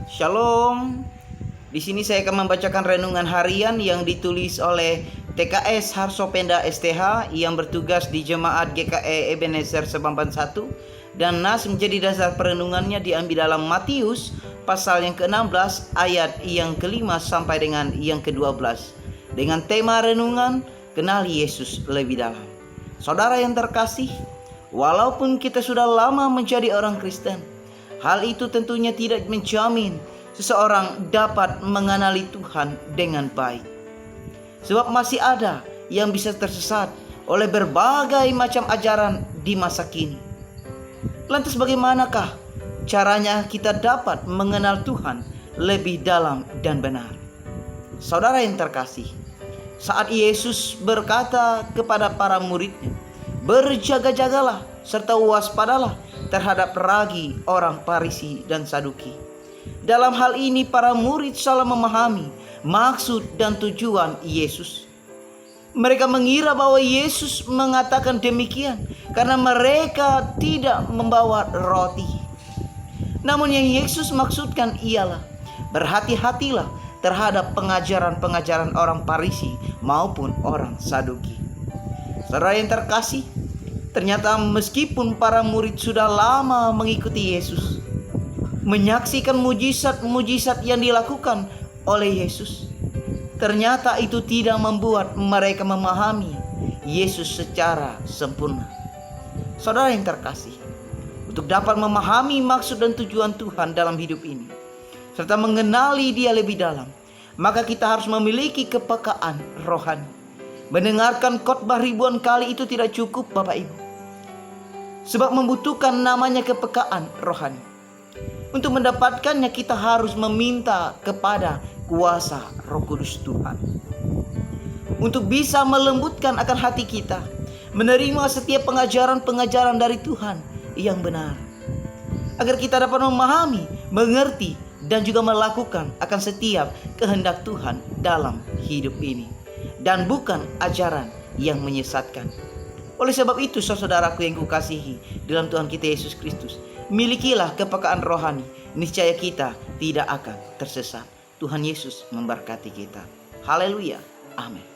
Shalom. Di sini saya akan membacakan renungan harian yang ditulis oleh TKS Harsopenda STH yang bertugas di Jemaat GKE Ebenezer Sebamban 1, dan nas menjadi dasar perenungannya diambil dalam Matius pasal yang ke-16 ayat yang ke-5 sampai dengan yang ke-12 dengan tema renungan kenali Yesus lebih dalam. Saudara yang terkasih, walaupun kita sudah lama menjadi orang Kristen, hal itu tentunya tidak menjamin seseorang dapat mengenali Tuhan dengan baik. Sebab masih ada yang bisa tersesat oleh berbagai macam ajaran di masa kini. Lantas bagaimanakah caranya kita dapat mengenal Tuhan lebih dalam dan benar? Saudara yang terkasih, saat Yesus berkata kepada para muridnya, "Berjaga-jagalah serta waspadalah terhadap ragi orang Farisi dan Saduki." Dalam hal ini para murid salah memahami maksud dan tujuan Yesus. Mereka mengira bahwa Yesus mengatakan demikian karena mereka tidak membawa roti. Namun yang Yesus maksudkan ialah berhati-hatilah terhadap pengajaran-pengajaran orang Farisi maupun orang Saduki. Saudara yang terkasih, ternyata meskipun para murid sudah lama mengikuti Yesus, menyaksikan mujizat-mujizat yang dilakukan oleh Yesus, ternyata itu tidak membuat mereka memahami Yesus secara sempurna. Saudara yang terkasih, untuk dapat memahami maksud dan tujuan Tuhan dalam hidup ini, serta mengenali Dia lebih dalam, maka kita harus memiliki kepekaan rohani. Mendengarkan khotbah ribuan kali itu tidak cukup, Bapak Ibu, sebab membutuhkan namanya kepekaan rohani. Untuk mendapatkannya kita harus meminta kepada kuasa Roh Kudus Tuhan, untuk bisa melembutkan akan hati kita, menerima setiap pengajaran-pengajaran dari Tuhan yang benar, agar kita dapat memahami, mengerti, dan juga melakukan akan setiap kehendak Tuhan dalam hidup ini, dan bukan ajaran yang menyesatkan. Oleh sebab itu, saudaraku yang kukasihi dalam Tuhan kita Yesus Kristus, milikilah kepekaan rohani, niscaya kita tidak akan tersesat. Tuhan Yesus memberkati kita. Haleluya. Amin.